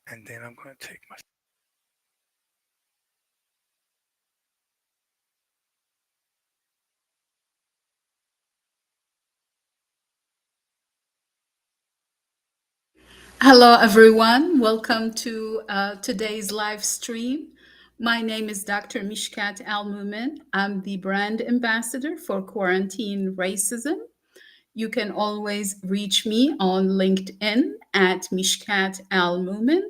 and then I'm going to take my. Hello, everyone. Welcome to today's live stream. My name is Dr. Mishkat Al Mumin. I'm the brand ambassador for Quarantine Racism. You can always reach me on LinkedIn at Mishkat Al Mumin.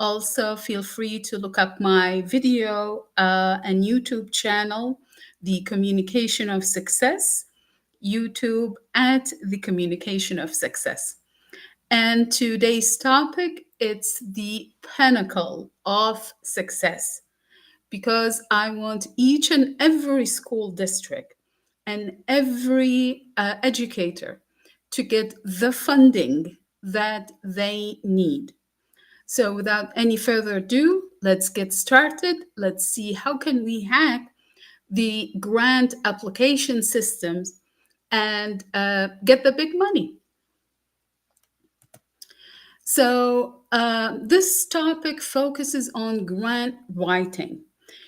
Also, feel free to look up my video and YouTube channel, The Communication of Success, YouTube at The Communication of Success. And today's topic, it's the pinnacle of success because I want each and every school district and every educator to get the funding that they need. So without any further ado, let's get started. Let's see how can we hack the grant application systems and get the big money. So, this topic focuses on grant writing.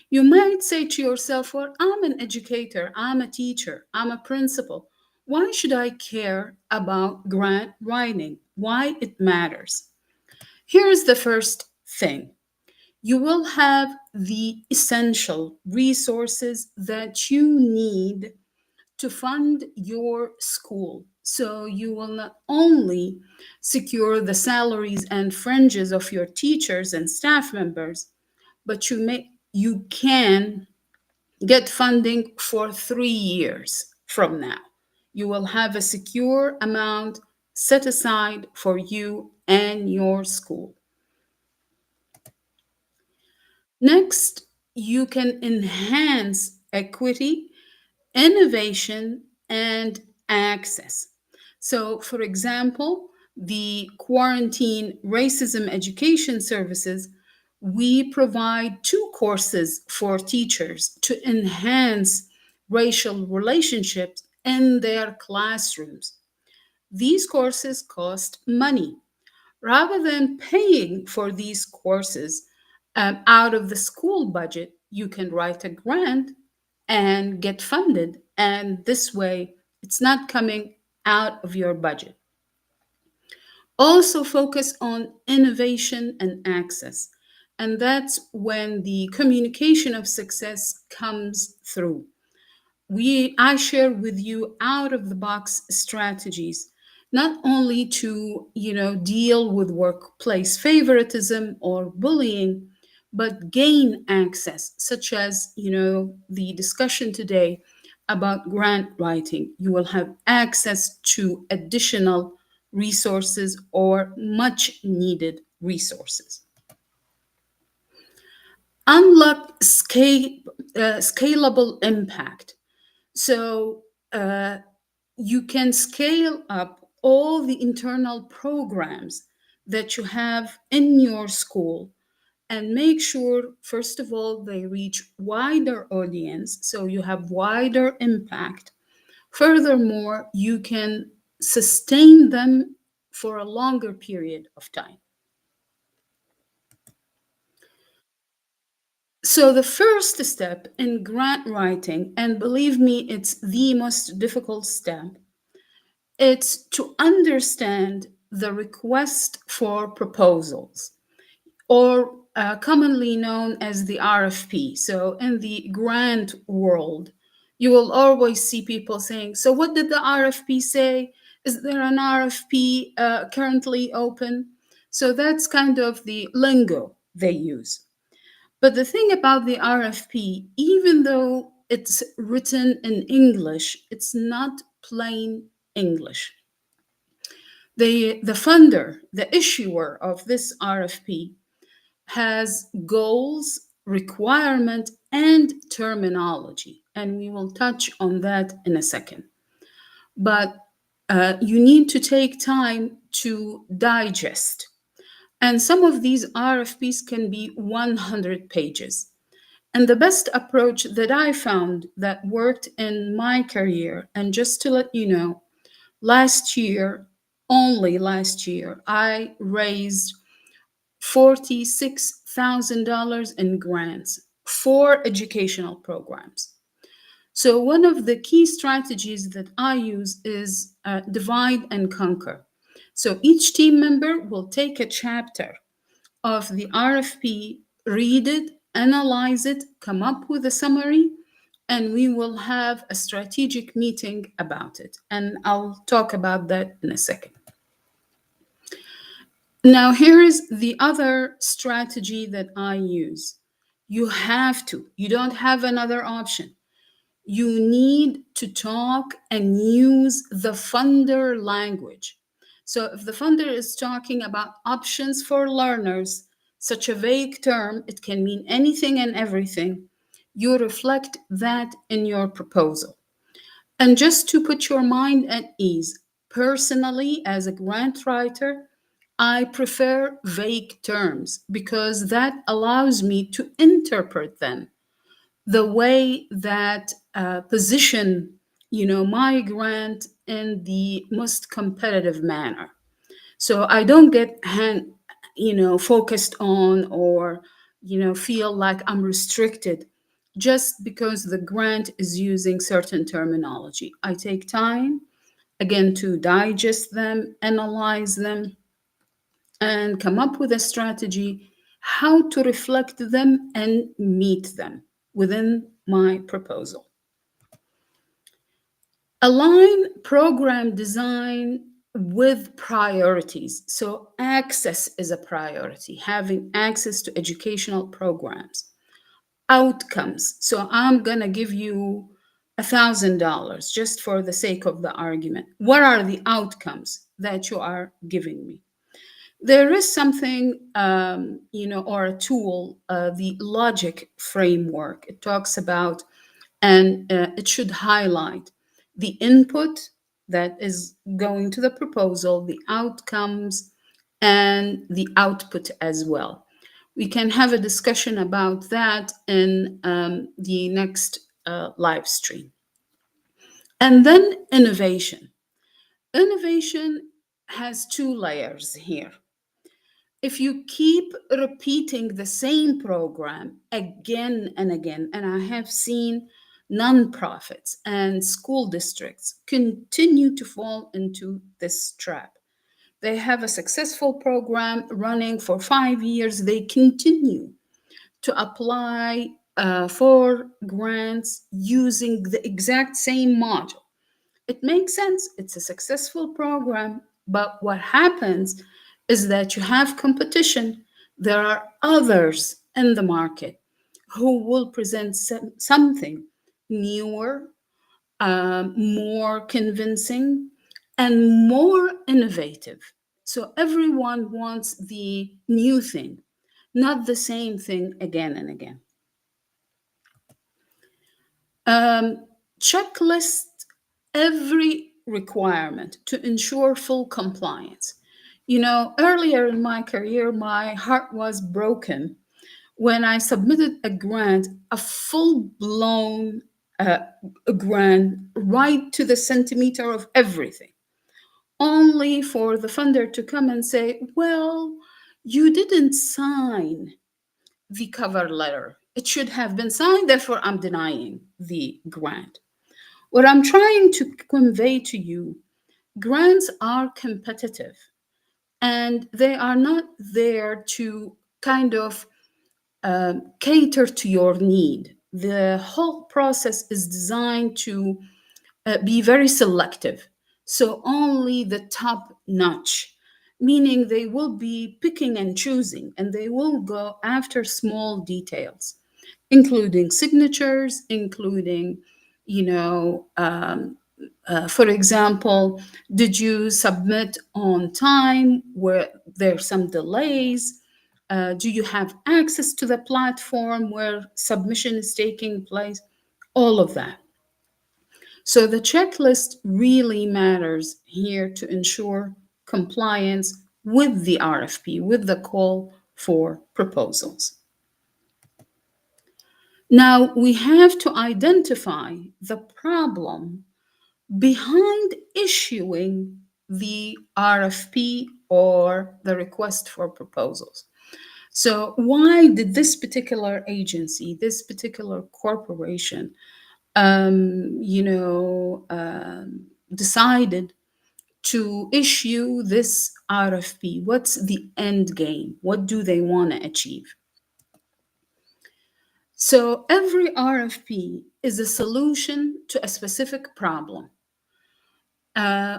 You might say to yourself, well, I'm an educator, I'm a teacher, I'm a principal. Why should I care about grant writing? Why it matters? Here's the first thing, you will have the essential resources that you need to fund your school. So you will not only secure the salaries and fringes of your teachers and staff members, but you can get funding for 3 years from now. You will have a secure amount set aside for you and your school. Next, you can enhance equity, innovation, and access. So, for example, the Quarantine Racism Education Services, we provide 2 courses for teachers to enhance racial relationships in their classrooms. These courses cost money. Rather than paying for these courses out of the school budget, you can write a grant and get funded. And this way, it's not coming out of your budget. Also, focus on innovation and access. And that's when the communication of success comes through. I share with you out of the box strategies, not only to deal with workplace favoritism or bullying, but gain access, such as the discussion today about grant writing. You will have access to additional resources or much needed resources. Unlock scalable impact. So uh, you can scale up all the internal programs that you have in your school and make sure, first of all, they reach wider audience so you have wider impact. Furthermore, you can sustain them for a longer period of time. So, the first step in grant writing, and believe me, it's the most difficult step, it's to understand the request for proposals, or commonly known as the RFP. So, in the grant world, you will always see people saying, so, what did the RFP say? Is there an RFP currently open? So, that's kind of the lingo they use. But the thing about the RFP, even though it's written in English, it's not plain English. The funder, the issuer of this RFP, has goals, requirement, and terminology. And we will touch on that in a second. But you need to take time to digest. And some of these RFPs can be 100 pages. And the best approach that I found that worked in my career, and just to let you know, last year, only last year, I raised $46,000 in grants for educational programs. So, one of the key strategies that I use is divide and conquer. So, each team member will take a chapter of the RFP, read it, analyze it, come up with a summary, and we will have a strategic meeting about it. And I'll talk about that in a second. Now, here is the other strategy that I use. You have to, you don't have another option. You need to talk and use the funder language. So, if the funder is talking about options for learners, such a vague term, it can mean anything and everything. You reflect that in your proposal. And just to put your mind at ease, personally, as a grant writer, I prefer vague terms because that allows me to interpret them the way that position my grant in the most competitive manner. So I don't get focused on, or feel like I'm restricted just because the grant is using certain terminology. I take time again to digest them, analyze them, and come up with a strategy how to reflect them and meet them within my proposal. Align program design with priorities. So, access is a priority, having access to educational programs. Outcomes. So, I'm going to give you $1,000 just for the sake of the argument. What are the outcomes that you are giving me? There is something, or a tool, the logic framework. It talks about, and it should highlight the input that is going to the proposal, the outcomes, and the output as well. We can have a discussion about that in the next live stream. And then innovation. Innovation has two layers here. If you keep repeating the same program again and again, and I have seen nonprofits and school districts continue to fall into this trap. They have a successful program running for 5 years, they continue to apply for grants using the exact same module. It makes sense, it's a successful program, but what happens is that you have competition. There are others in the market who will present something newer, more convincing, and more innovative. So everyone wants the new thing, not the same thing again and again. Checklist every requirement to ensure full compliance. Earlier in my career, my heart was broken when I submitted a grant, a full blown grant, right to the centimeter of everything, only for the funder to come and say, well, you didn't sign the cover letter. It should have been signed, therefore, I'm denying the grant. What I'm trying to convey to you, grants are competitive and they are not there to kind of cater to your need. The whole process is designed to be very selective. So only the top notch, meaning they will be picking and choosing, and they will go after small details, including signatures, including, for example, did you submit on time? Were there some delays? Do you have access to the platform where submission is taking place? All of that. So the checklist really matters here to ensure compliance with the RFP, with the call for proposals. Now we have to identify the problem behind issuing the RFP or the request for proposals. So, why did this particular agency, this particular corporation, decided to issue this RFP? What's the end game? What do they want to achieve? So, every RFP is a solution to a specific problem. Uh,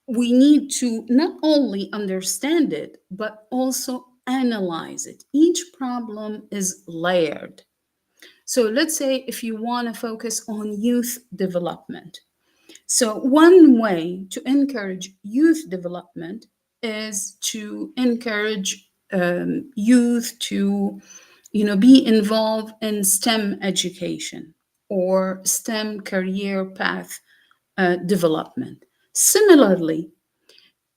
we need to not only understand it, but also analyze it. Each problem is layered. So let's say if you want to focus on youth development. So one way to encourage youth development is to encourage youth to, be involved in STEM education or STEM career path development. Similarly,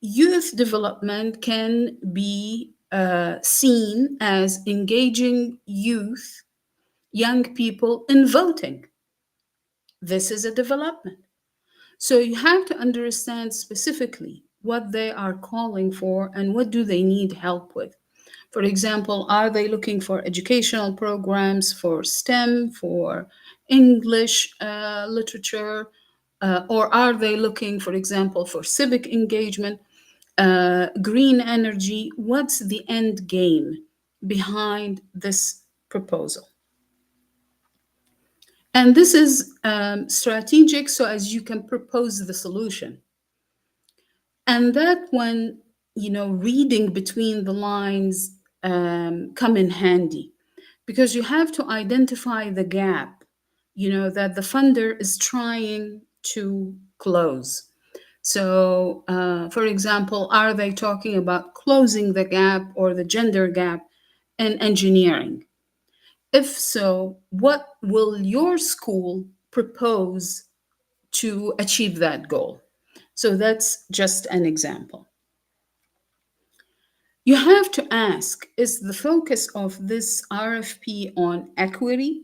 youth development can be seen as engaging young people in voting. This is a development. So you have to understand specifically what they are calling for and what do they need help with. For example, are they looking for educational programs for STEM, for English literature, or are they looking, for example, for civic engagement, green energy? What's the end game behind this proposal? And this is strategic so as you can propose the solution. And that when, reading between the lines come in handy because you have to identify the gap, that the funder is trying to close. So, for example, are they talking about closing the gap or the gender gap in engineering? If so, what will your school propose to achieve that goal? So that's just an example. You have to ask, is the focus of this RFP on equity?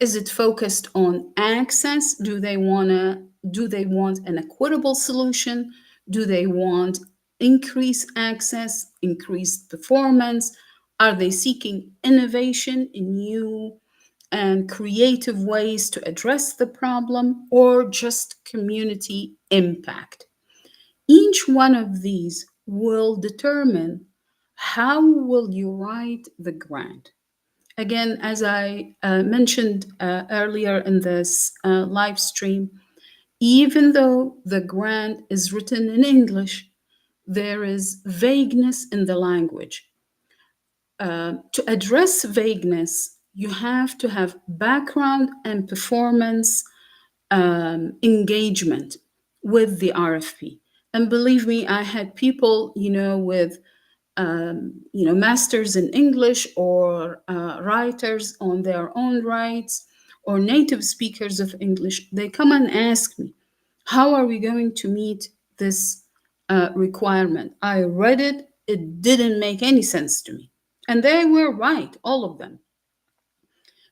Is it focused on access? Do they want an equitable solution? Do they want increased access, increased performance? Are they seeking innovation in new and creative ways to address the problem or just community impact? Each one of these will determine how will you write the grant. Again, as I mentioned earlier in this live stream, even though the grant is written in English, there is vagueness in the language. To address vagueness, you have to have background and performance engagement with the RFP. And believe me, I had people, with masters in English or writers on their own rights or native speakers of English. They come and ask me, how are we going to meet this requirement? I read it, it didn't make any sense to me. And they were right, all of them.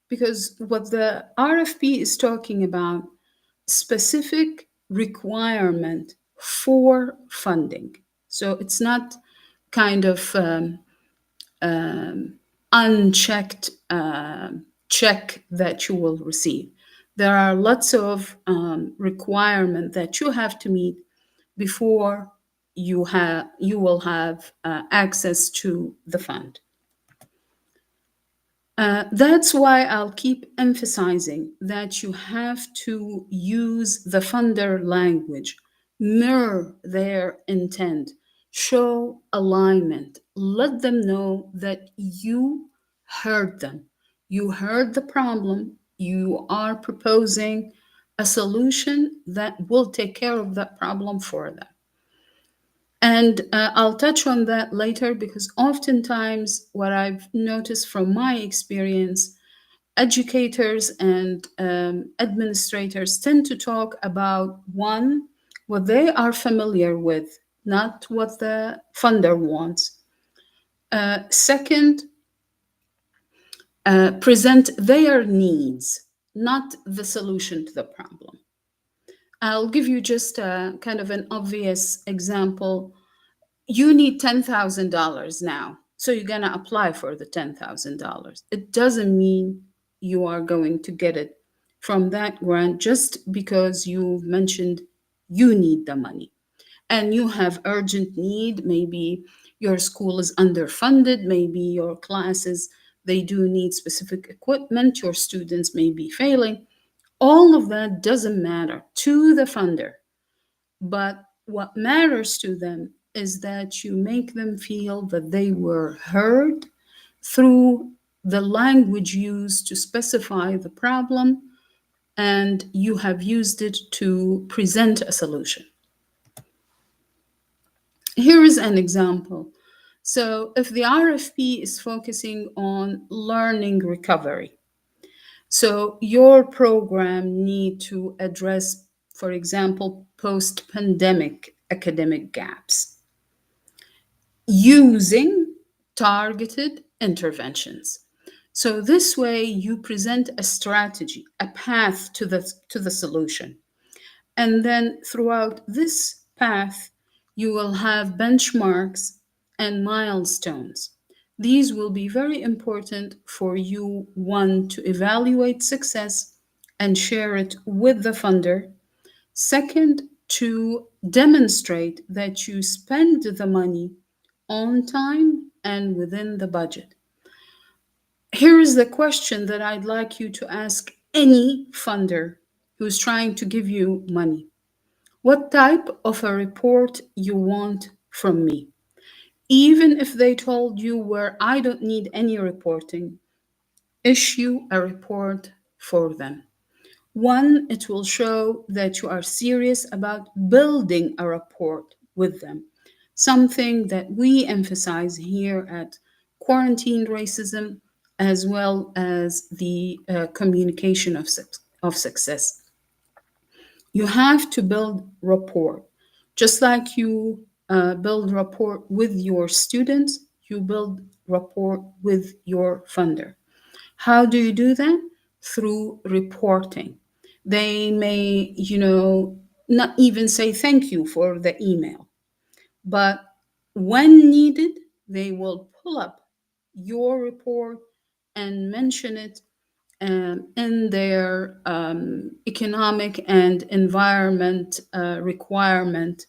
Because what the RFP is talking about, specific requirement for funding. So it's not kind of unchecked check that you will receive. There are lots of requirements that you have to meet before you will have access to the fund. That's why I'll keep emphasizing that you have to use the funder language, mirror their intent, show alignment, let them know that you heard them. You heard the problem, you are proposing a solution that will take care of that problem for them. And I'll touch on that later because oftentimes, what I've noticed from my experience, educators and administrators tend to talk about one, what they are familiar with, not what the funder wants. Second, present their needs, not the solution to the problem. I'll give you just a kind of an obvious example. You need $10,000 now. So you're going to apply for the $10,000. It doesn't mean you are going to get it from that grant just because you mentioned you need the money and you have urgent need. Maybe your school is underfunded, maybe your classes, they do need specific equipment, your students may be failing. All of that doesn't matter to the funder, but what matters to them is that you make them feel that they were heard through the language used to specify the problem, and you have used it to present a solution. Here is an example. So if the RFP is focusing on learning recovery, so your program need to address, for example, post-pandemic academic gaps using targeted interventions. So this way you present a strategy, a path to the solution. And then throughout this path, you will have benchmarks and milestones. These will be very important for you, one, to evaluate success and share it with the funder. Second, to demonstrate that you spend the money on time and within the budget. Here is the question that I'd like you to ask any funder who's trying to give you money. What type of a report you want from me? Even if they told you where I don't need any reporting, issue a report for them. One, it will show that you are serious about building a rapport with them, something that we emphasize here at Quarantine Racism, as well as the communication of success. You have to build rapport. Just like you build rapport with your students, you build rapport with your funder. How do you do that? Through reporting. They may, not even say thank you for the email, but when needed, they will pull up your report and mention it in their economic and environment requirement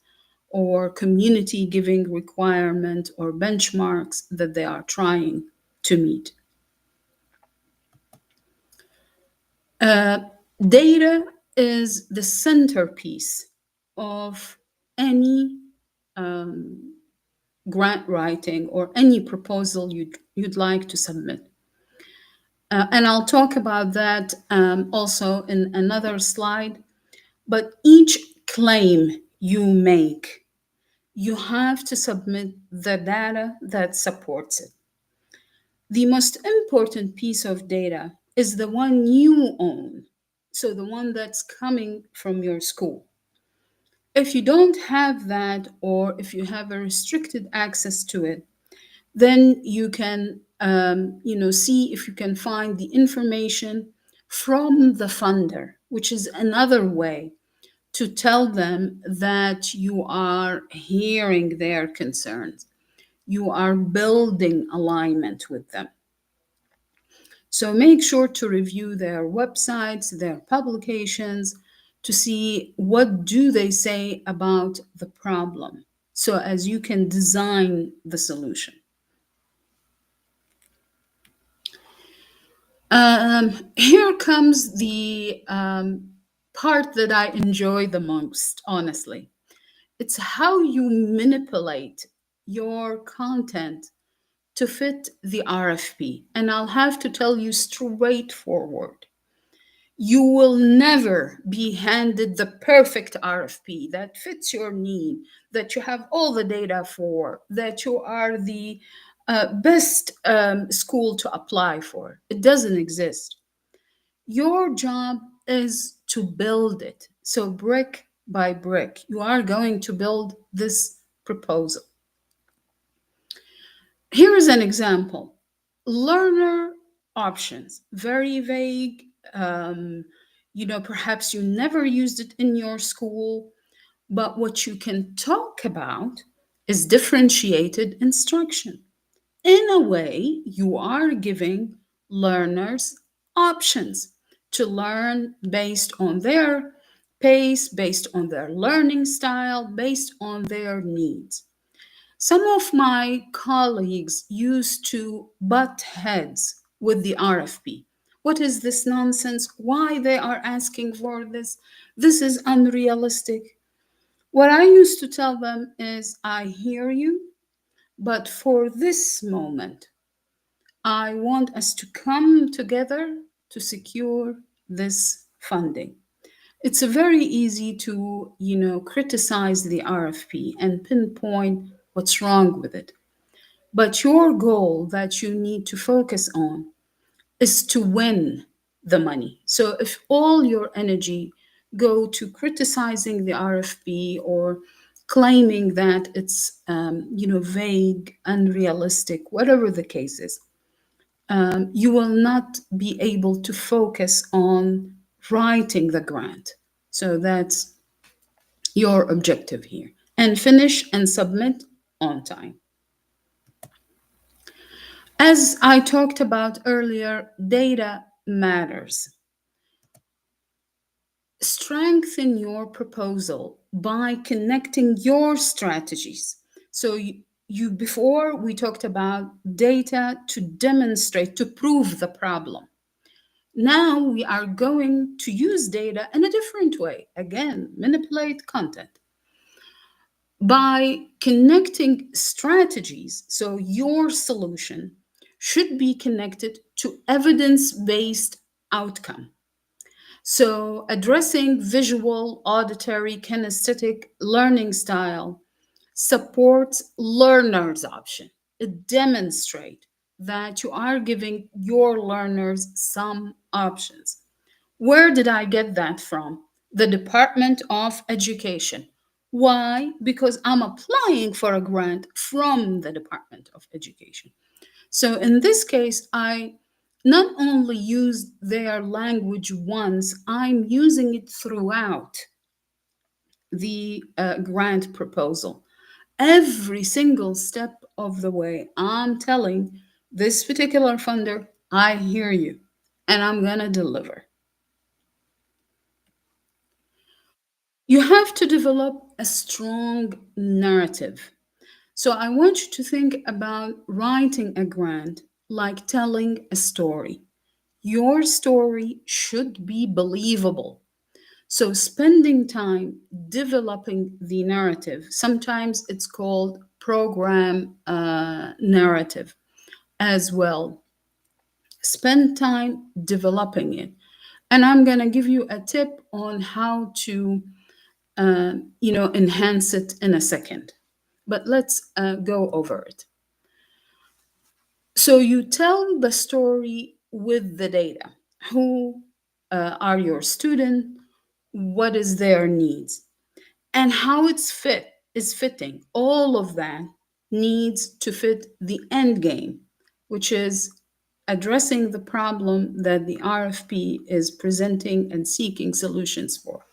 or community giving requirement or benchmarks that they are trying to meet. Uh, Data is the centerpiece of any um, grant writing or any proposal you'd like to submit. And I'll talk about that also in another slide. But each claim you make, you have to submit the data that supports it. The most important piece of data is the one you own, so the one that's coming from your school. If you don't have that, or if you have a restricted access to it, then you can see if you can find the information from the funder, which is another way to tell them that you are hearing their concerns, you are building alignment with them. So make sure to review their websites, their publications, to see what do they say about the problem, so as you can design the solution. Here comes the part that I enjoy the most, honestly. It's how you manipulate your content to fit the RFP. And I'll have to tell you straightforward, you will never be handed the perfect RFP that fits your need, that you have all the data for, that you are the best school to apply for. It doesn't exist. Your job is to build it. So, brick by brick, you are going to build this proposal. Here is an example. Learner options, very vague. Perhaps you never used it in your school, but what you can talk about is differentiated instruction. In a way, you are giving learners options to learn based on their pace, based on their learning style, based on their needs. Some of my colleagues used to butt heads with the RFP. What is this nonsense? Why they are asking for this? This is unrealistic. What I used to tell them is, I hear you, but for this moment, I want us to come together to secure this funding. It's very easy to, criticize the RFP and pinpoint what's wrong with it. But your goal that you need to focus on is to win the money. So if all your energy go to criticizing the RFP or claiming that it's vague, unrealistic, whatever the case is, you will not be able to focus on writing the grant. So that's your objective here. And finish and submit on time. As I talked about earlier, data matters. Strengthen your proposal by connecting your strategies. So you before we talked about data to demonstrate, to prove the problem. Now we are going to use data in a different way. Again, manipulate content by connecting strategies. So your solution should be connected to evidence-based outcome. So addressing visual, auditory, kinesthetic learning style supports learners' option. It demonstrates that you are giving your learners some options. Where did I get that from? The Department of Education. Why? Because I'm applying for a grant from the Department of Education. So in this case, I not only use their language once, I'm using it throughout the grant proposal. Every single step of the way, I'm telling this particular funder, I hear you and I'm going to deliver. You have to develop a strong narrative. So I want you to think about writing a grant like telling a story. Your story should be believable. So spending time developing the narrative, sometimes it's called program narrative as well. Spend time developing it. And I'm going to give you a tip on how to enhance it in a second. But let's go over it. So you tell the story with the data. Who are your student? What is their needs? And how it's fitting. All of that needs to fit the end game, which is addressing the problem that the RFP is presenting and seeking solutions for.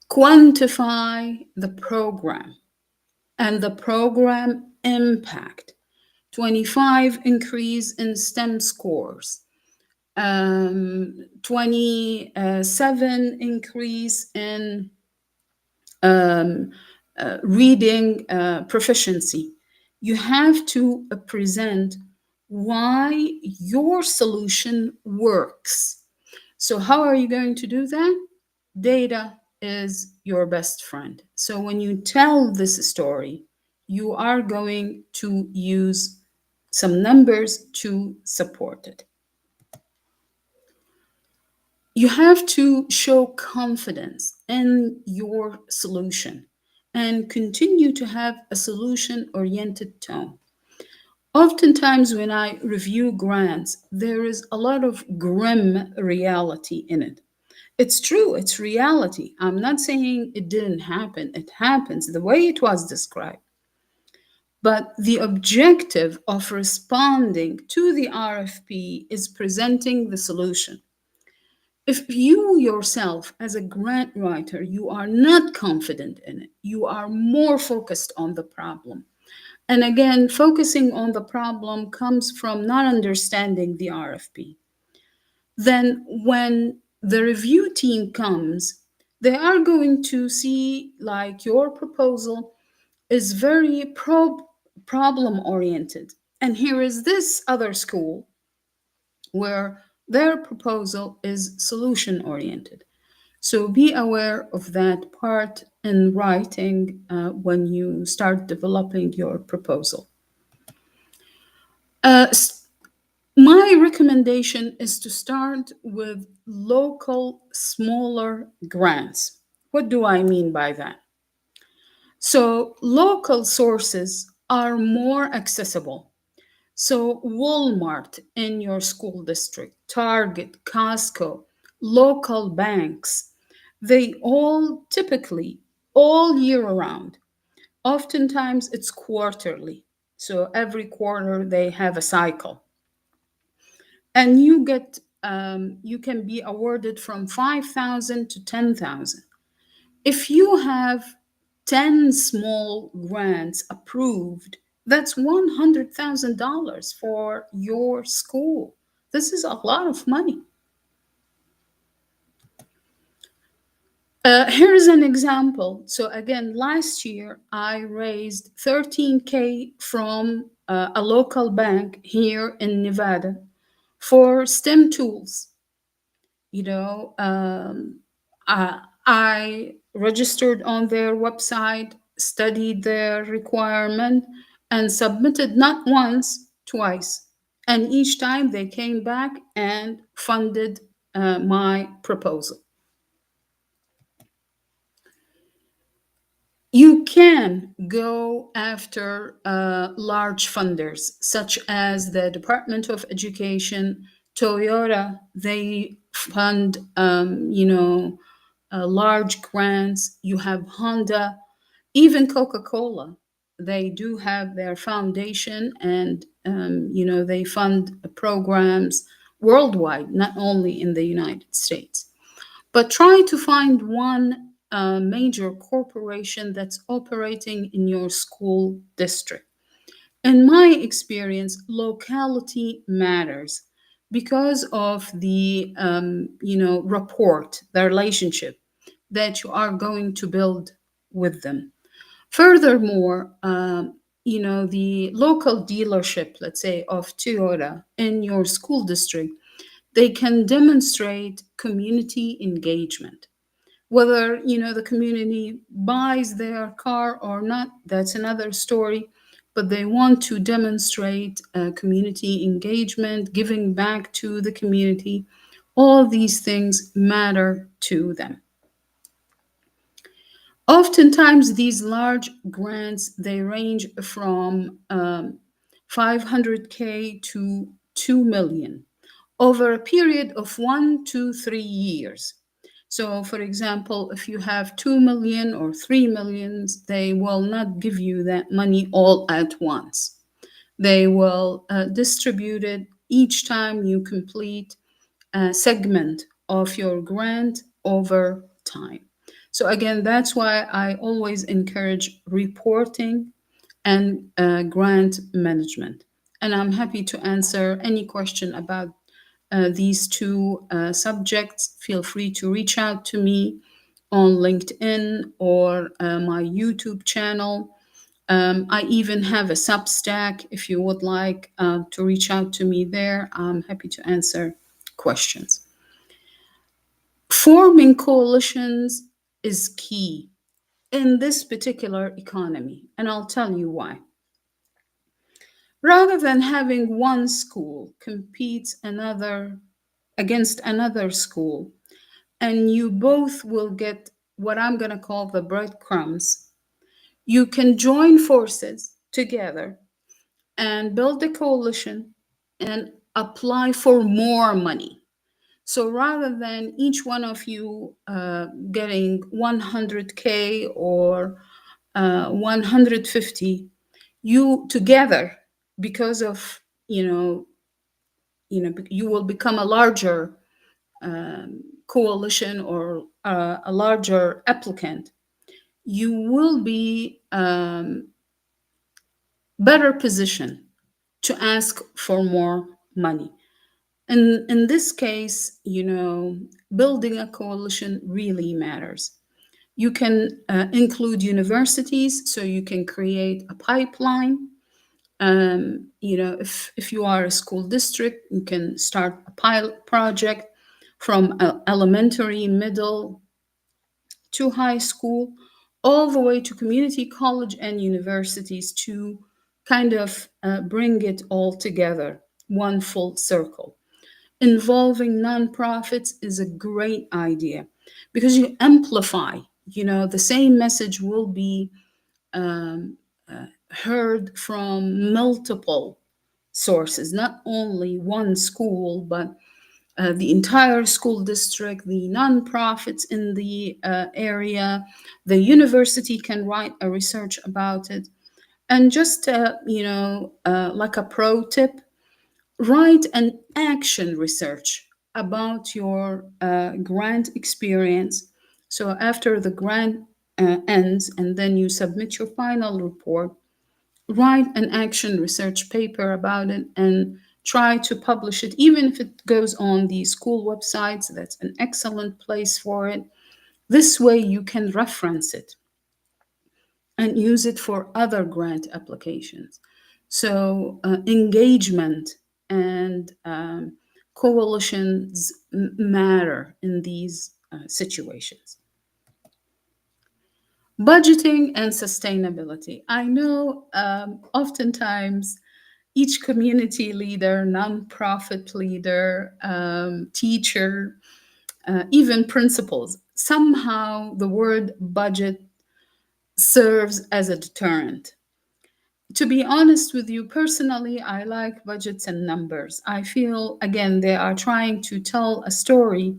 Quantify the program and the program impact. 25 increase in STEM scores, 27 increase in reading proficiency. You have to present why your solution works. So how are you going to do that? Data is your best friend. So when you tell this story, you are going to use some numbers to support it. You have to show confidence in your solution and continue to have a solution oriented tone. Oftentimes, when I review grants, there is a lot of grim reality in it. It's true, it's reality. I'm not saying it didn't happen, it happens the way it was described. But the objective of responding to the RFP is presenting the solution. If you yourself, as a grant writer, you are not confident in it, you are more focused on the problem, And again, focusing on the problem comes from not understanding the RFP. Then, when the review team comes, they are going to see like your proposal is very problem oriented. And here is this other school where their proposal is solution oriented. So be aware of that part in writing when you start developing your proposal. Uh, my recommendation is to start with local, smaller grants. What do I mean by that? So, local sources are more accessible. So, Walmart in your school district, Target, Costco, local banks, they all typically, all year round, oftentimes it's quarterly. So, every quarter they have a cycle. And you can be awarded from 5,000 to 10,000. If you have 10 small grants approved, that's $100,000 for your school. This is a lot of money. Here's an example. So, again, last year I raised 13K from a local bank here in Nevada for STEM tools. You know, I registered on their website, studied their requirement, and submitted not once, twice. And each time they came back and funded my proposal. You can go after large funders, such as the Department of Education, Toyota. They fund, large grants. You have Honda, even Coca-Cola. They do have their foundation, and they fund programs worldwide, not only in the United States. But try to find one major corporation that's operating in your school district. In my experience, locality matters because of the rapport, the relationship that you are going to build with them. Furthermore, the local dealership, let's say, of Toyota in your school district, they can demonstrate community engagement. Whether the community buys their car or not, that's another story. But they want to demonstrate community engagement, giving back to the community. All these things matter to them. Oftentimes, these large grants they range from 500K to 2 million over a period of 1 to 3 years. So, for example, if you have 2 million or 3 millions, they will not give you that money all at once. They will distribute it each time you complete a segment of your grant over time. So, again, that's why I always encourage reporting and grant management. And I'm happy to answer any question about these two subjects. Feel free to reach out to me on LinkedIn or my YouTube channel. I even have a Substack if you would like to reach out to me there. I'm happy to answer questions. Forming coalitions is key in this particular economy, and I'll tell you why. Rather than having one school compete against another school, and you both will get what I'm going to call the breadcrumbs, you can join forces together and build a coalition and apply for more money. So rather than each one of you getting 100K or 150, you together, because of you will become a larger coalition or a larger applicant. You will be better position to ask for more money. And in this case, building a coalition really matters. You can include universities, so you can create a pipeline. If you are a school district, you can start a pilot project from elementary, middle to high school, all the way to community college and universities to kind of bring it all together, one full circle. Involving nonprofits is a great idea because you amplify, the same message will be um, heard from multiple sources, not only one school, but the entire school district, the nonprofits in the area, the university can write a research about it. And just, like a pro tip, write an action research about your grant experience. So after the grant ends and then you submit your final report, write an action research paper about it and try to publish it, even if it goes on the school websites. That's an excellent place for it. This way you can reference it and use it for other grant applications. So engagement and coalitions matter in these situations. Budgeting and sustainability. I know oftentimes each community leader, nonprofit leader, teacher, even principals, somehow the word budget serves as a deterrent. To be honest with you, personally, I like budgets and numbers. I feel, again, they are trying to tell a story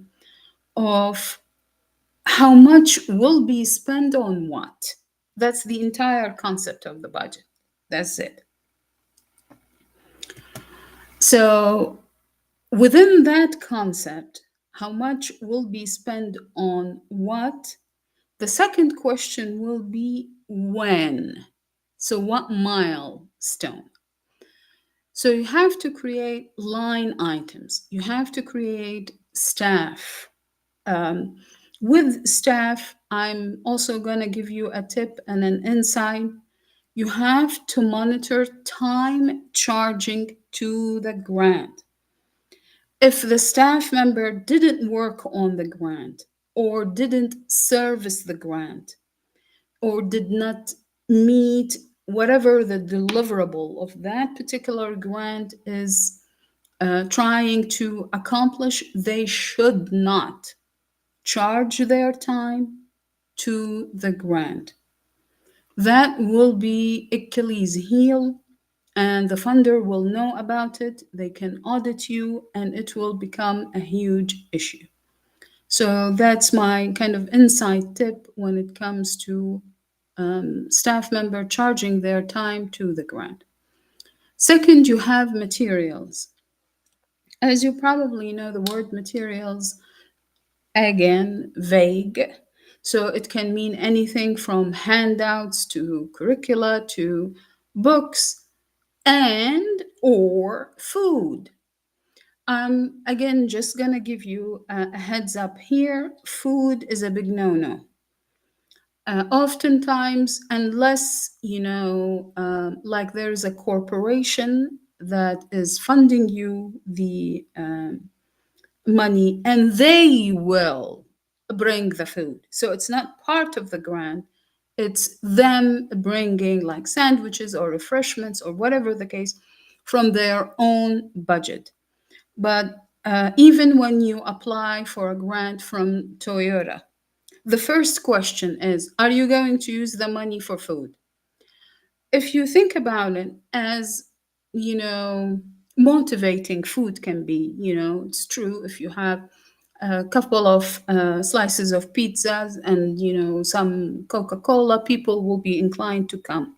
of how much will be spent on what. That's the entire concept of the budget. That's it. So, within that concept, how much will be spent on what? The second question will be when. So, what milestone? So, you have to create line items, you have to create staff. Um, with staff, I'm also going to give you a tip and an insight. You have to monitor time charging to the grant. If the staff member didn't work on the grant or didn't service the grant or did not meet whatever the deliverable of that particular grant is trying to accomplish, they should not charge their time to the grant. That will be Achilles' heel, and the funder will know about it. They can audit you, and it will become a huge issue. So that's my kind of inside tip when it comes to staff member charging their time to the grant. Second, you have materials. As you probably know, the word materials, again, vague. So it can mean anything from handouts to curricula to books and or food. Again, just gonna give you a heads up here. Food is a big no-no. Oftentimes, unless like there's a corporation that is funding you the money, and they will bring the food. So it's not part of the grant. It's them bringing like sandwiches or refreshments or whatever the case from their own budget. But even when you apply for a grant from Toyota, the first question is, are you going to use the money for food? If you think about it, as you know, motivating food can be, it's true. If you have a couple of slices of pizzas and some Coca-Cola, people will be inclined to come.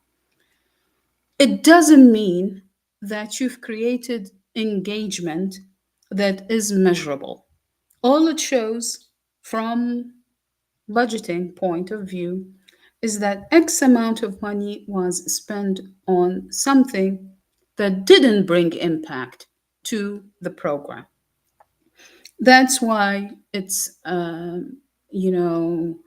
It doesn't mean that you've created engagement that is measurable. All it shows from budgeting point of view is that X amount of money was spent on something that didn't bring impact to the program. That's why it's, you know,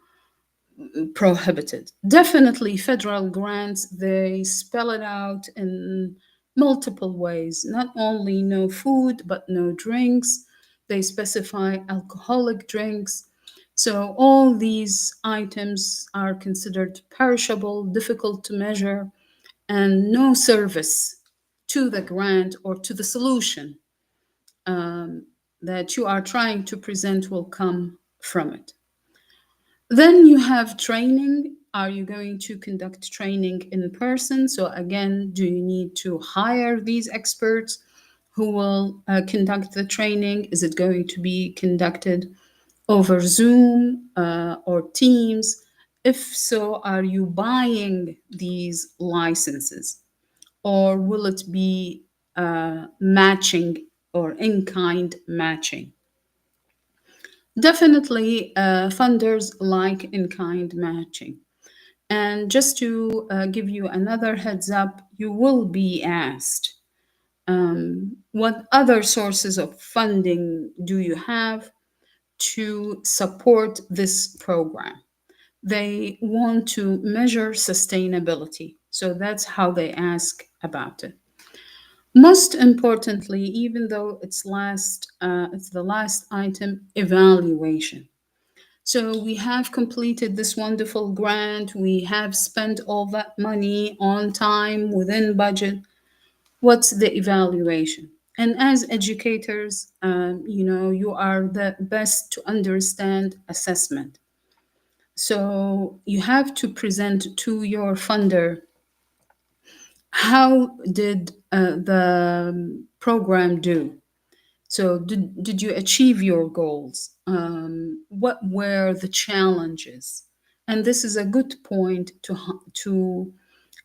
prohibited. Definitely, federal grants, they spell it out in multiple ways. Not only no food, but no drinks. They specify alcoholic drinks. So, all these items are considered perishable, difficult to measure, and no service to the grant or to the solution um, that you are trying to present will come from it. Then you have training. Are you going to conduct training in person? So, again, do you need to hire these experts who will conduct the training? Is it going to be conducted over Zoom or Teams? If so, are you buying these licenses? Or will it be matching or in kind matching? Definitely, funders like in kind matching. And just to give you another heads up, you will be asked what other sources of funding do you have to support this program? They want to measure sustainability. So that's how they ask about it. Most importantly, even though it's the last item, evaluation. So we have completed this wonderful grant. We have spent all that money on time within budget. What's the evaluation? And as educators, you are the best to understand assessment. So you have to present to your funder how did the program do? So, did you achieve your goals? What were the challenges? And this is a good point to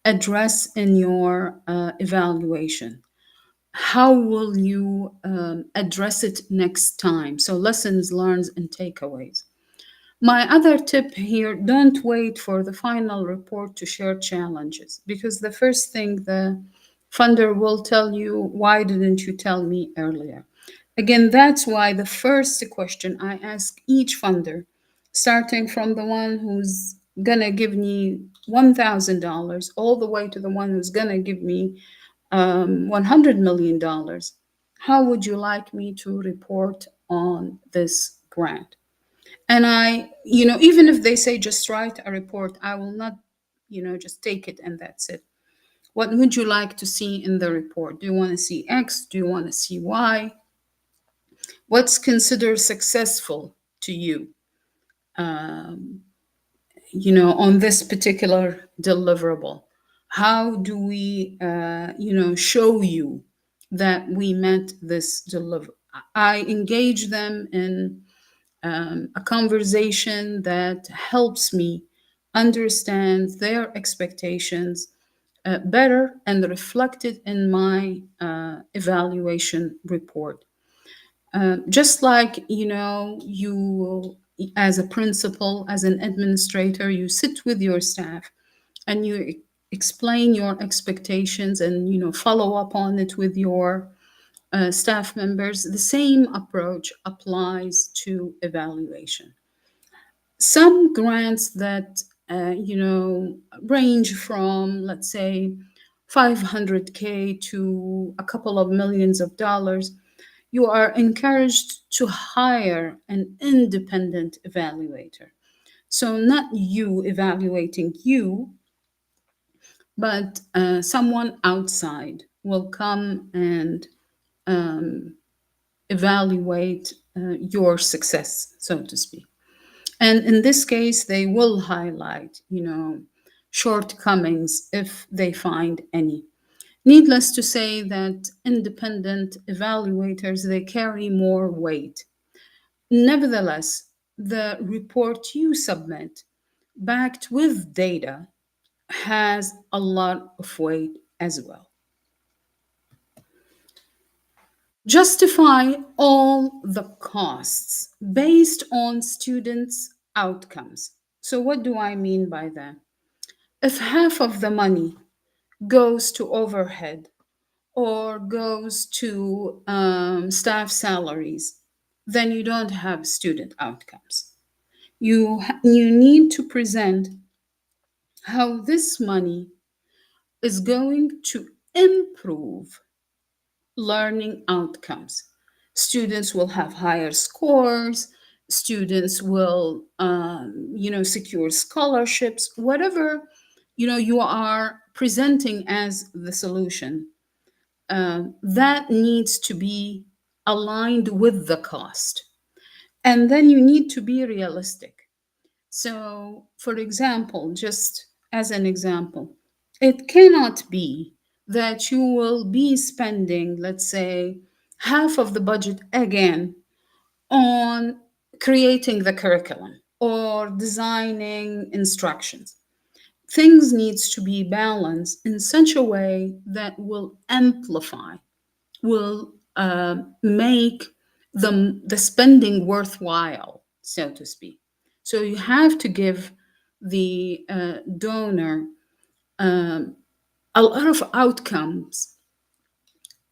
address in your evaluation. How will you address it next time? So, lessons learned and takeaways. My other tip here, don't wait for the final report to share challenges, because the first thing the funder will tell you, why didn't you tell me earlier? Again, that's why the first question I ask each funder, starting from the one who's gonna give me $1,000 all the way to the one who's gonna give me $100 million, how would you like me to report on this grant? And even if they say just write a report, I will not, just take it and that's it. What would you like to see in the report? Do you want to see X? Do you want to see Y? What's considered successful to you, um, on this particular deliverable? How do we, show you that we met this deliver? I engage them in a conversation that helps me understand their expectations better and reflected in my evaluation report. Just like, you as a principal, as an administrator, you sit with your staff and you explain your expectations and, follow up on it with your staff members. The same approach applies to evaluation. Some grants that, range from, let's say, 500K to a couple of millions of dollars, you are encouraged to hire an independent evaluator. So, not you evaluating you, but someone outside will come and um, evaluate your success, so to speak. And in this case, they will highlight, shortcomings if they find any. Needless to say that independent evaluators, they carry more weight. Nevertheless, the report you submit, backed with data, has a lot of weight as well. Justify all the costs based on students' outcomes. So, what do I mean by that? If half of the money goes to overhead or goes to staff salaries, then you don't have student outcomes. You need to present how this money is going to improve learning outcomes. Students will have higher scores. Students will, secure scholarships. Whatever you are presenting as the solution, that needs to be aligned with the cost, and then you need to be realistic. So, for example, just as an example, it cannot be that you will be spending, let's say, half of the budget again on creating the curriculum or designing instructions. Things needs to be balanced in such a way that will amplify, will make the spending worthwhile, so to speak. So you have to give the donor um, a lot of outcomes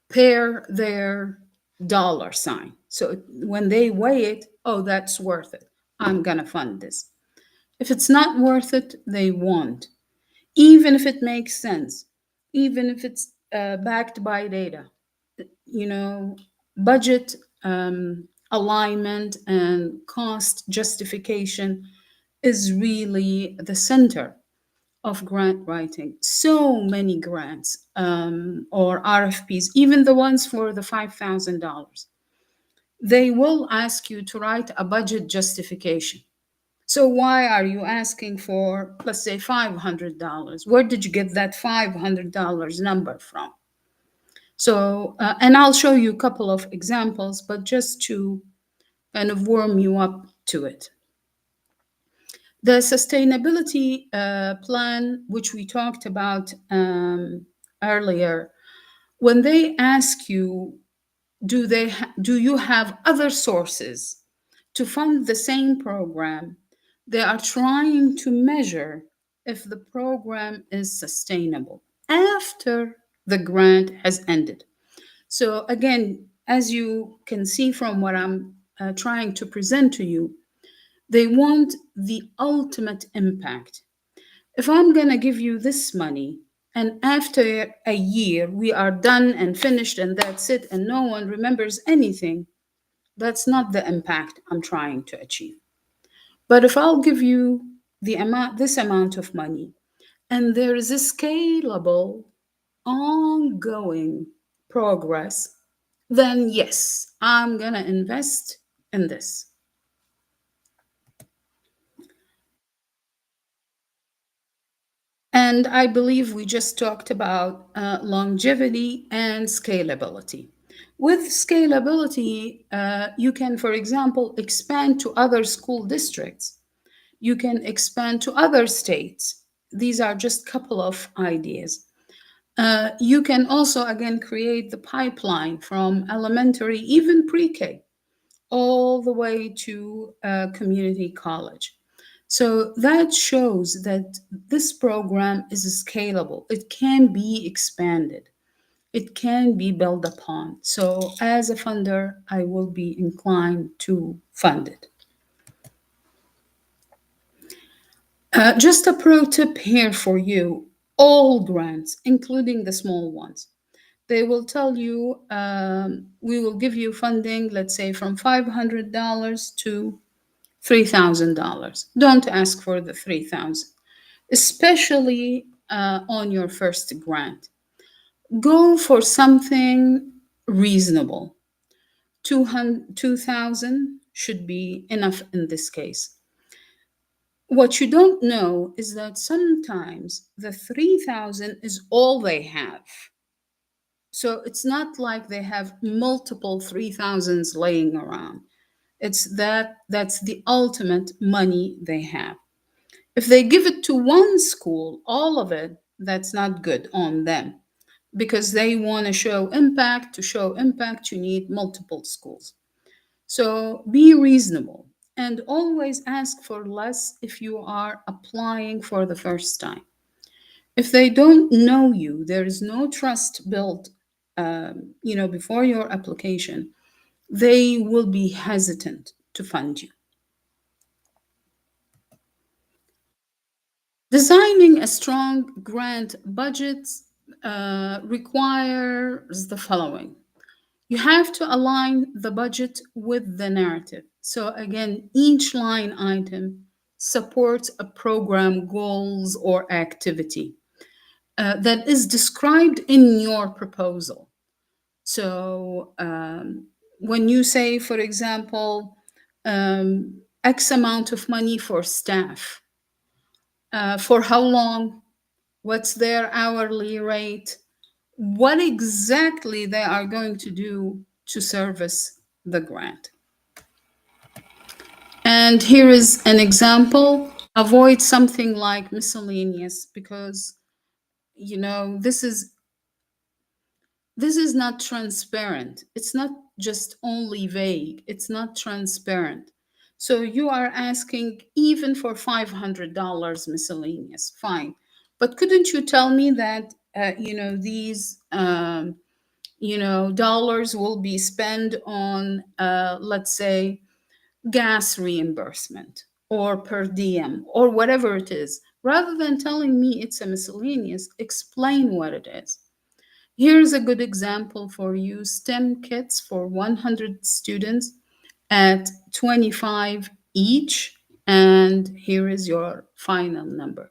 per their dollar sign. So when they weigh it, oh, that's worth it. I'm going to fund this. If it's not worth it, they won't, even if it makes sense, even if it's backed by data. you know, Budget alignment and cost justification is really the center of grant writing. So many grants or RFPs, even the ones for the $5,000, they will ask you to write a budget justification. So why are you asking for, let's say, $500? Where did you get that $500 number from? So, and I'll show you a couple of examples, but just to kind of warm you up to it. The sustainability plan, which we talked about earlier, when they ask you, do you have other sources to fund the same program, they are trying to measure if the program is sustainable after the grant has ended. So, again, as you can see from what I'm trying to present to you, they want the ultimate impact. If I'm going to give you this money, and after a year we are done and finished, and that's it, and no one remembers anything, that's not the impact I'm trying to achieve. But if I'll give you this amount of money, and there is a scalable, ongoing progress, then yes, I'm gonna invest in this. And I believe we just talked about longevity and scalability. With scalability, you can, for example, expand to other school districts. You can expand to other states. These are just a couple of ideas. You can also, again, create the pipeline from elementary, even pre K, all the way to community college. So that shows that this program is scalable, it can be expanded, it can be built upon. So, as a funder, I will be inclined to fund it. Just a pro tip here for you: all grants, including the small ones, they will tell you we will give you funding, let's say from $500 to $3,000. Don't ask for the 3,000, especially on your first grant. Go for something reasonable. 2,000 should be enough in this case. What you don't know is that sometimes the 3,000 is all they have. So it's not like they have multiple 3,000s laying around. That's the ultimate money they have. If they give it to one school, all of it, that's not good on them, because they want to show impact. To show impact, you need multiple schools. So be reasonable and always ask for less if you are applying for the first time. If they don't know you, there is no trust built, before your application, they will be hesitant to fund you. Designing a strong grant budget requires the following. You have to align the budget with the narrative. So, again, each line item supports a program, goals, or activity that is described in your proposal. So, when you say, for example, X amount of money for staff, for how long, what's their hourly rate, what exactly they are going to do to service the grant. And here is an example. Avoid something like miscellaneous because this is not transparent. It's not just only vague, it's not transparent. So you are asking even for $500 miscellaneous, fine. But couldn't you tell me that, these, dollars will be spent on, let's say, gas reimbursement or per diem or whatever it is? Rather than telling me it's a miscellaneous, explain what it is. Here's a good example for you: STEM kits for 100 students at 25 each. And here is your final number.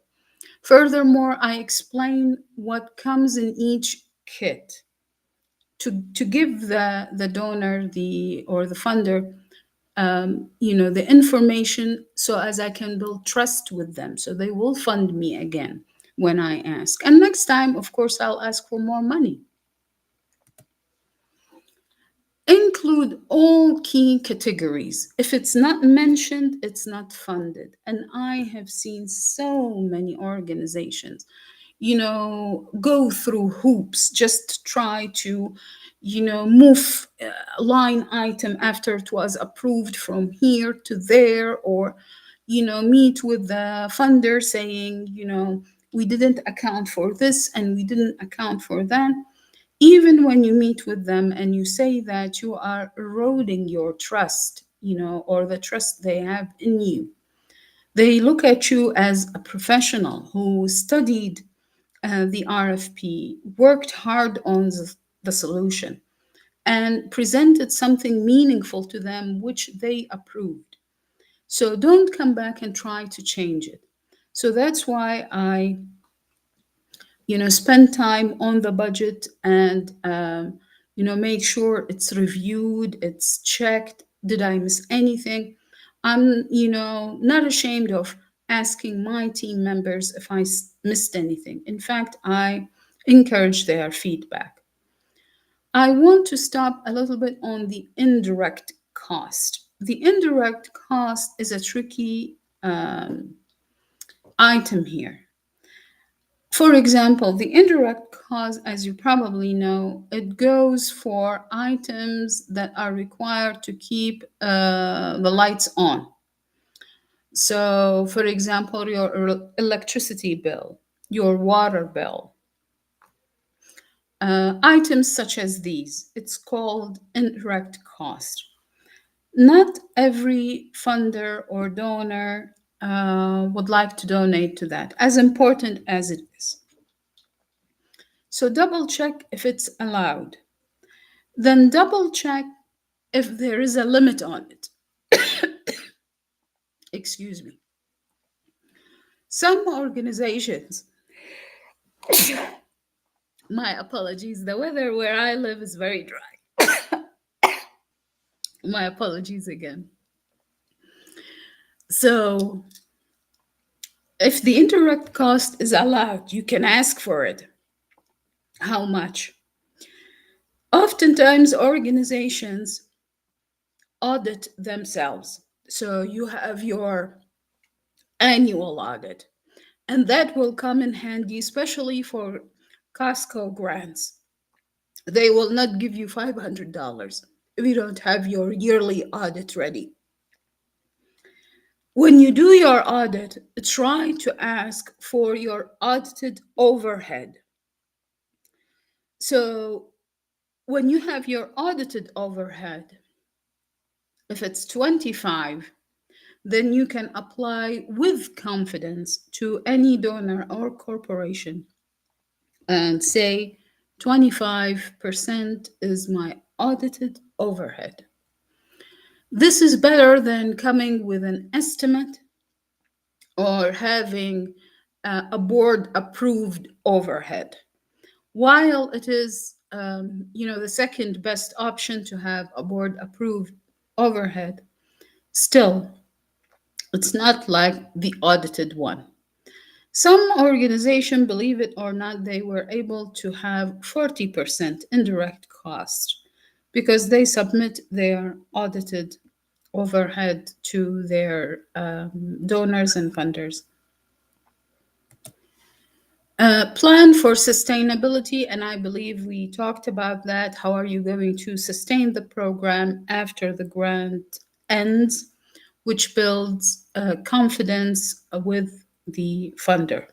Furthermore, I explain what comes in each kit to give the donor or the funder the information, so as I can build trust with them, so they will fund me again when I ask. And next time, of course, I'll ask for more money. Include all key categories. If it's not mentioned, it's not funded. And I have seen so many organizations, go through hoops just to try to, move a line item after it was approved from here to there, or, meet with the funder saying, we didn't account for this and we didn't account for that. Even when you meet with them and you say that, you are eroding your trust, or the trust they have in you. They look at you as a professional who studied the RFP, worked hard on the solution, and presented something meaningful to them, which they approved. So don't come back and try to change it. So that's why I spend time on the budget and make sure it's reviewed, it's checked. Did I miss anything? I'm not ashamed of asking my team members if I missed anything. In fact, I encourage their feedback. I want to stop a little bit on the indirect cost. The indirect cost is a tricky item here. For example, the indirect cost, as you probably know, it goes for items that are required to keep the lights on. So, for example, your electricity bill, your water bill, items such as these, it's called indirect cost. Not every funder or donor would like to donate to that, as important as it is. So double check if it's allowed. Then double check if there is a limit on it. Excuse me. Some organizations, my apologies, the weather where I live is very dry. My apologies again. So, if the indirect cost is allowed, you can ask for it. How much? Oftentimes, organizations audit themselves. So, you have your annual audit, and that will come in handy, especially for Costco grants. They will not give you $500 if you don't have your yearly audit ready. When you do your audit, try to ask for your audited overhead. So when you have your audited overhead, if it's 25, then you can apply with confidence to any donor or corporation and say 25% is my audited overhead. This is better than coming with an estimate or having a board approved overhead. While it is, the second best option to have a board approved overhead, still, it's not like the audited one. Some organization, believe it or not, they were able to have 40% indirect cost because they submit their audited overhead to their donors and funders. Plan for sustainability, and I believe we talked about that. How are you going to sustain the program after the grant ends, which builds confidence with the funder.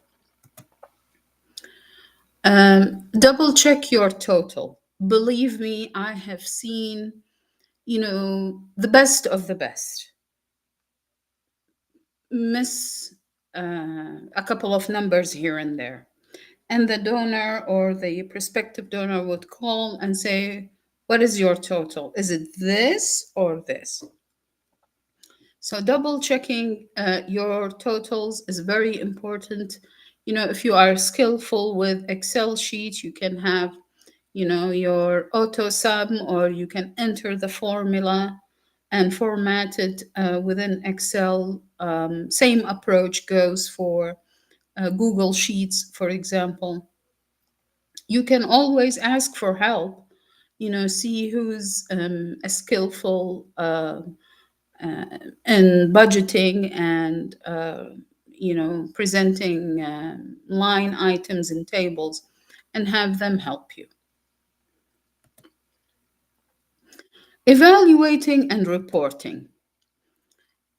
Double check your total. Believe me, I have seen, the best of the best miss a couple of numbers here and there. And the donor or the prospective donor would call and say, what is your total? Is it this or this? So double checking your totals is very important. If you are skillful with Excel sheets, you can have, your auto sum, or you can enter the formula and format it within Excel. Same approach goes for Google Sheets, for example. You can always ask for help, see who's a skillful in budgeting and presenting line items and tables, and have them help you. Evaluating and reporting.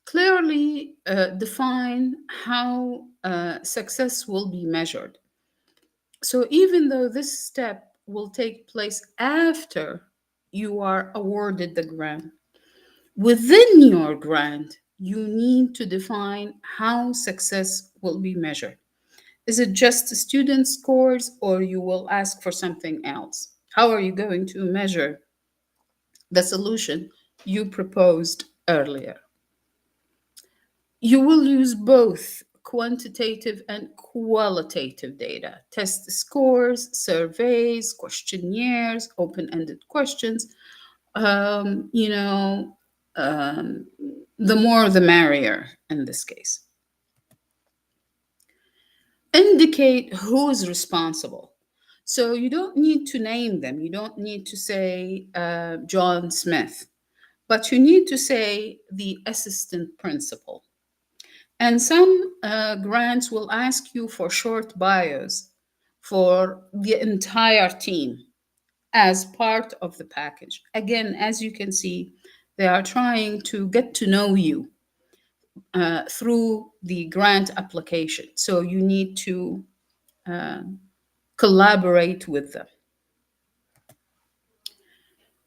Clearly define how success will be measured. So even though this step will take place after you are awarded the grant, within your grant, you need to define how success will be measured. Is it just student scores, or you will ask for something else? How are you going to measure the solution you proposed earlier? You will use both quantitative and qualitative data, test scores, surveys, questionnaires, open-ended questions. Um, you know, um, the more the merrier in this case. Indicate who is responsible. So you don't need to name them. You don't need to say John Smith, but you need to say the assistant principal. And some grants will ask you for short bios for the entire team as part of the package. Again, as you can see, they are trying to get to know you through the grant application. So you need to collaborate with them.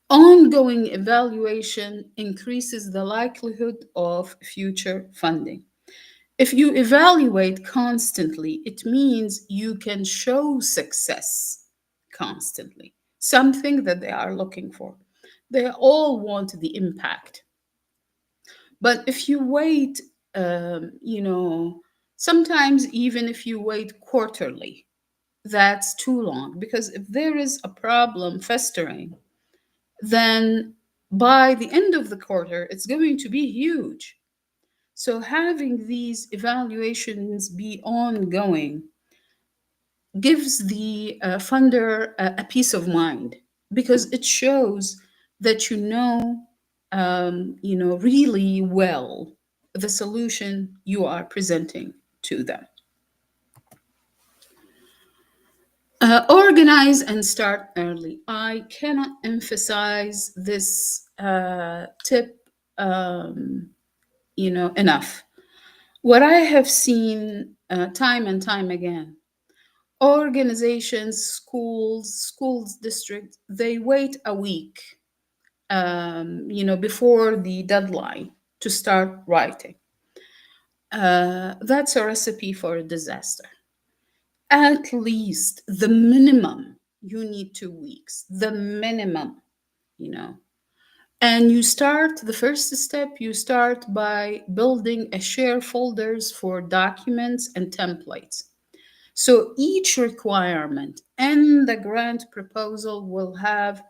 Ongoing evaluation increases the likelihood of future funding. If you evaluate constantly, it means you can show success constantly, something that they are looking for. They all want the impact. But if you wait, sometimes even if you wait quarterly, that's too long, because if there is a problem festering, then by the end of the quarter, it's going to be huge. So having these evaluations be ongoing gives the funder a peace of mind, because it shows that really well the solution you are presenting to them. Organize and start early. I cannot emphasize this tip enough. What I have seen time and time again, organizations, schools, districts, they wait a week, before the deadline to start writing. That's a recipe for a disaster. At least the minimum, you need 2 weeks, the minimum, you know. And you start, the first step, you start by building a share folders for documents and templates. So each requirement and the grant proposal will have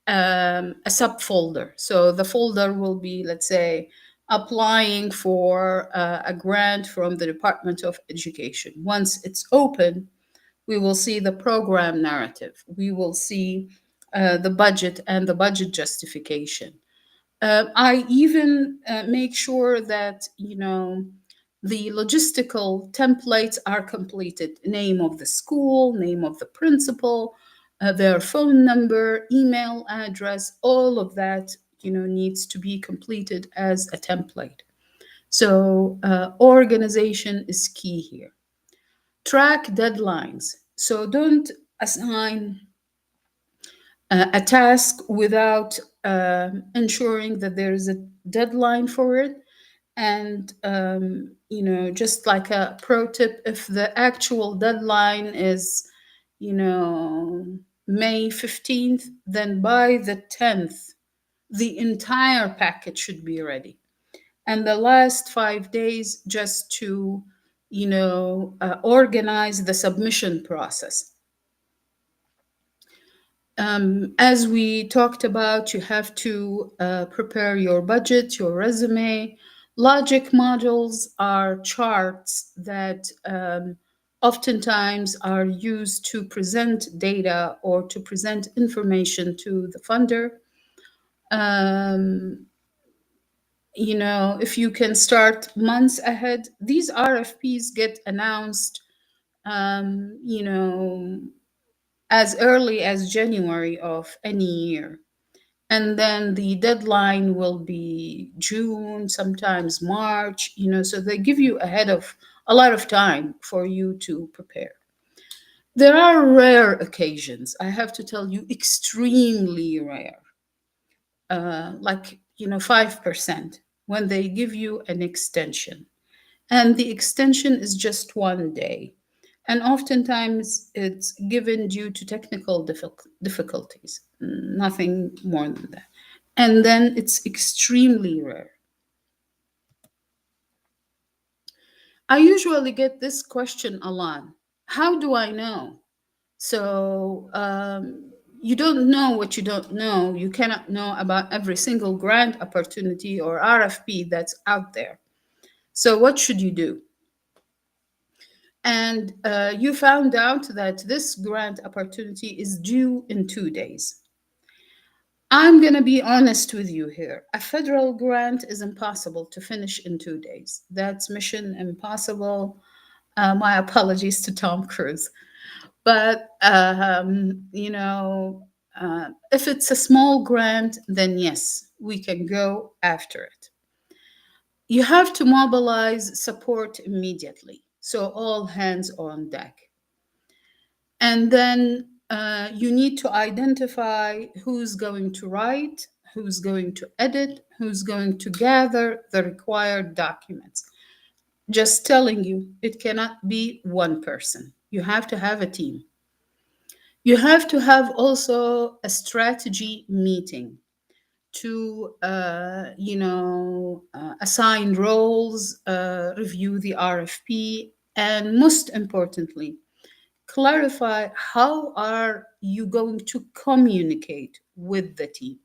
a subfolder. So the folder will be, let's say, applying for a grant from the Department of Education. Once it's open, we will see the program narrative. We will see the budget and the budget justification. I even make sure that, the logistical templates are completed: name of the school, name of the principal, their phone number, email address, all of that, needs to be completed as a template. So organization is key here. Track deadlines. So don't assign a task without ensuring that there is a deadline for it. And, just like a pro tip, if the actual deadline is, May 15th, then by the 10th, the entire packet should be ready. And the last 5 days just to, organize the submission process. As we talked about, you have to prepare your budget, your resume. Logic models are charts that oftentimes are used to present data or to present information to the funder. Um, if you can start months ahead, these RFPs get announced, as early as January of any year. And then the deadline will be June, sometimes March, so they give you ahead of a lot of time for you to prepare. There are rare occasions, I have to tell you, extremely rare, like, 5%, when they give you an extension. And the extension is just 1 day. And oftentimes it's given due to technical difficulties, nothing more than that. And then it's extremely rare. I usually get this question a lot: how do I know? So, you don't know what you don't know. You cannot know about every single grant opportunity or RFP that's out there. So, what should you do? And you found out that this grant opportunity is due in 2 days. I'm going to be honest with you here. A federal grant is impossible to finish in 2 days. That's mission impossible. My apologies to Tom Cruise. But, if it's a small grant, then yes, we can go after it. You have to mobilize support immediately. So, all hands on deck. And then you need to identify who's going to write, who's going to edit, who's going to gather the required documents. Just telling you, it cannot be one person. You have to have a team. You have to have also a strategy meeting to, assign roles, review the RFP, and most importantly, clarify how are you going to communicate with the team.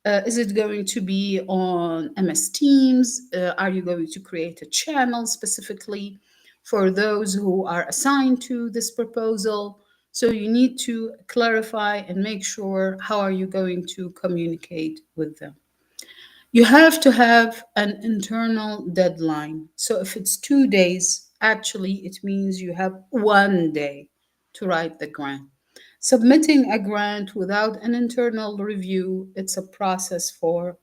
Is it going to be on MS Teams? Are you going to create a channel specifically for those who are assigned to this proposal? So you need to clarify and make sure how are you going to communicate with them. You have to have an internal deadline. So if it's 2 days, actually it means you have 1 day to write the grant. Submitting a grant without an internal review, it's a process for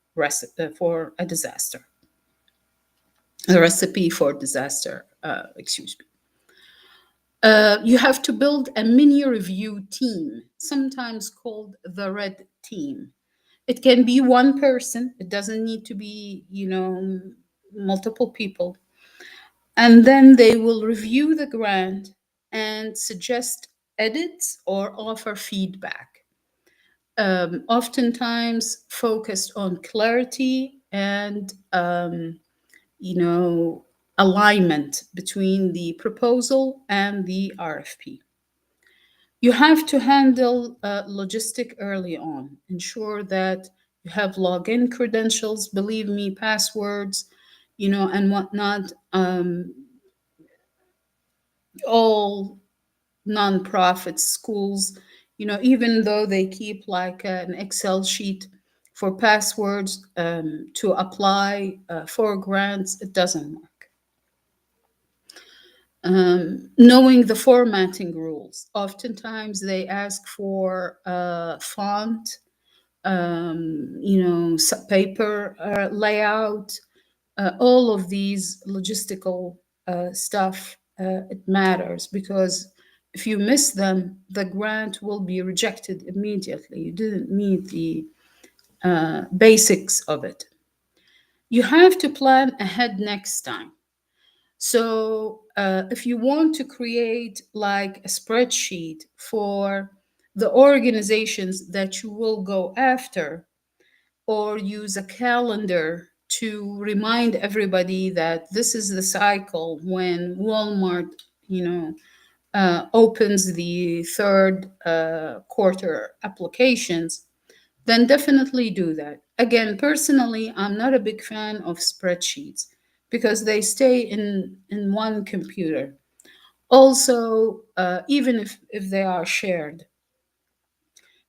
a disaster. a recipe for disaster. Excuse me. You have to build a mini review team, sometimes called the red team. It can be one person, it doesn't need to be, multiple people. And then they will review the grant and suggest edits or offer feedback. Oftentimes focused on clarity and you know, alignment between the proposal and the RFP. You have to handle logistic early on. Ensure that you have login credentials, believe me, passwords, and whatnot. All nonprofit schools, even though they keep like an Excel sheet for passwords to apply for grants, it doesn't work. Knowing the formatting rules. Oftentimes they ask for font, paper layout, all of these logistical stuff. It matters because if you miss them, the grant will be rejected immediately. You didn't meet the basics of it. You have to plan ahead next time. So, if you want to create like a spreadsheet for the organizations that you will go after, or use a calendar to remind everybody that this is the cycle when Walmart, opens the third quarter applications, then definitely do that. Again, personally, I'm not a big fan of spreadsheets because they stay in one computer. Also, even if they are shared,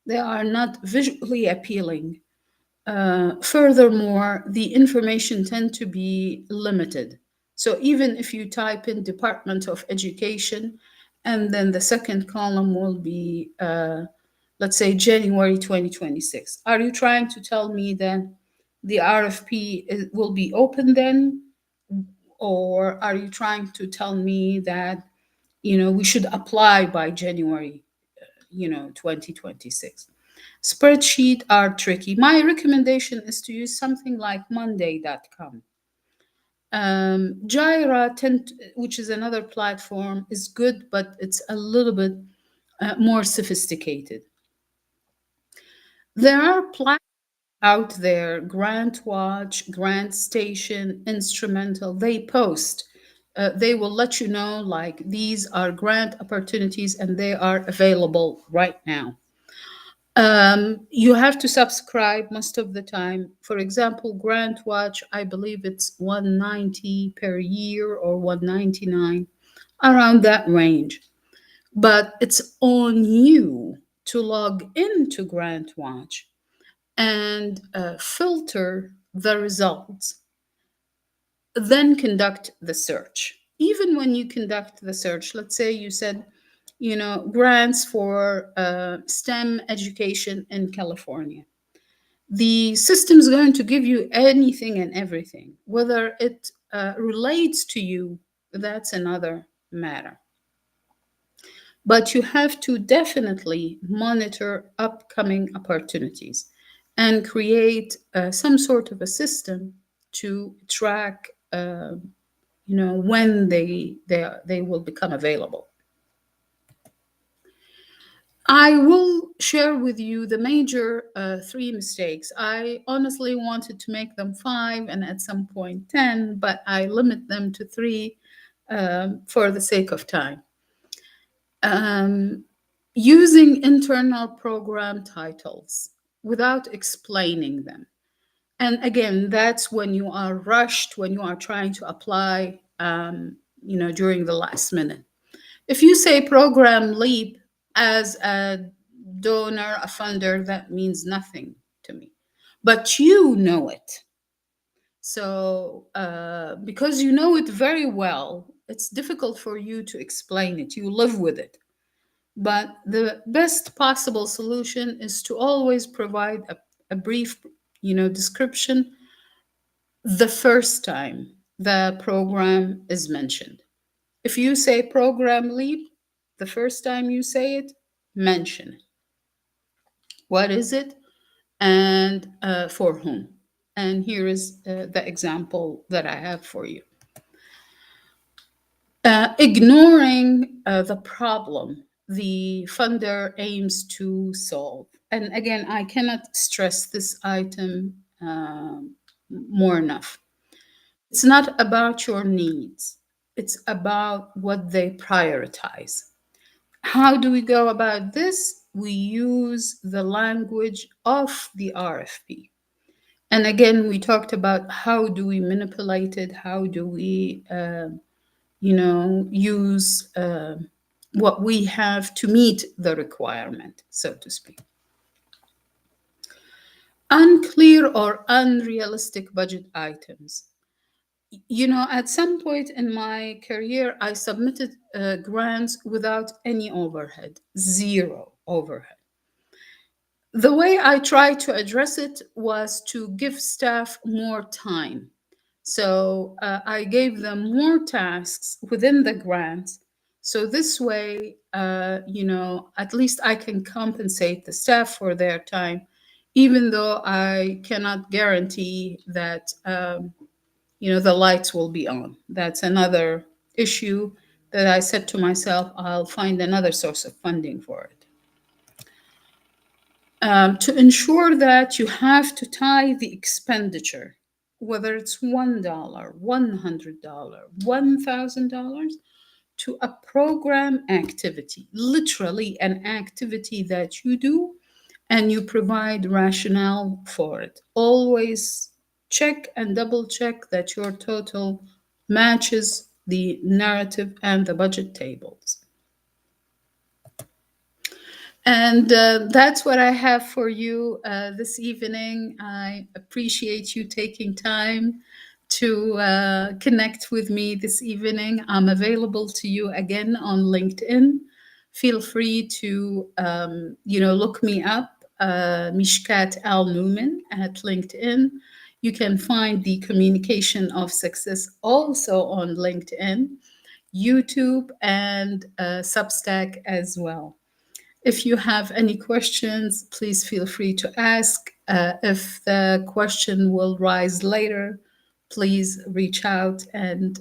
they are not visually appealing. Furthermore, the information tend to be limited. So even if you type in Department of Education, and then the second column will be, let's say, January 2026. Are you trying to tell me that the RFP will be open then? Or are you trying to tell me that, we should apply by January, 2026? Spreadsheet are tricky. My recommendation is to use something like Monday.com. Jira, which is another platform, is good, but it's a little bit more sophisticated. There are platforms out there, Grant Watch, Grant Station, Instrumental, they post. They will let you know like these are grant opportunities and they are available right now. You have to subscribe most of the time. For example, Grant Watch, I believe it's 190 per year or 199, around that range. But it's on you to log into Grant Watch and filter the results, then conduct the search. Even when you conduct the search, let's say you said, grants for STEM education in California. The system is going to give you anything and everything. Whether it relates to you, that's another matter. But you have to definitely monitor upcoming opportunities and create some sort of a system to track, when they will become available. I will share with you the major three mistakes. I honestly wanted to make them five and at some point 10, but I limit them to three for the sake of time. Using internal program titles without explaining them. And again, that's when you are rushed, when you are trying to apply, during the last minute. If you say program LEAP as a donor, a funder, that means nothing to me. But you know it. So, because you know it very well, it's difficult for you to explain it. You live with it. But the best possible solution is to always provide a brief, description the first time. the program is mentioned. If you say program leap, the first time you say it, mention it. What is it and for whom? And here is the example that I have for you. Ignoring the problem the funder aims to solve. And again, I cannot stress this item more enough. It's not about your needs, it's about what they prioritize. How do we go about this? We use the language of the RFP. And again, we talked about how do we manipulate it, how do we use what we have to meet the requirement, so to speak. Unclear or unrealistic budget items. At some point in my career, I submitted grants without any overhead, zero overhead. The way I tried to address it was to give staff more time. So I gave them more tasks within the grant. So this way, at least I can compensate the staff for their time, even though I cannot guarantee that, the lights will be on. That's another issue that I said to myself, I'll find another source of funding for it. To ensure that you have to tie the expenditure, whether it's $1, $100, $1,000, to a program activity, literally an activity that you do, and you provide rationale for it. Always check and double check that your total matches the narrative and the budget tables. And that's what I have for you this evening. I appreciate you taking time to connect with me this evening. I'm available to you again on LinkedIn. Feel free to, look me up, Mishkat Al Newman at LinkedIn. You can find the Communication of Success also on LinkedIn, YouTube, and Substack as well. If you have any questions, please feel free to ask. If the question will rise later, please reach out and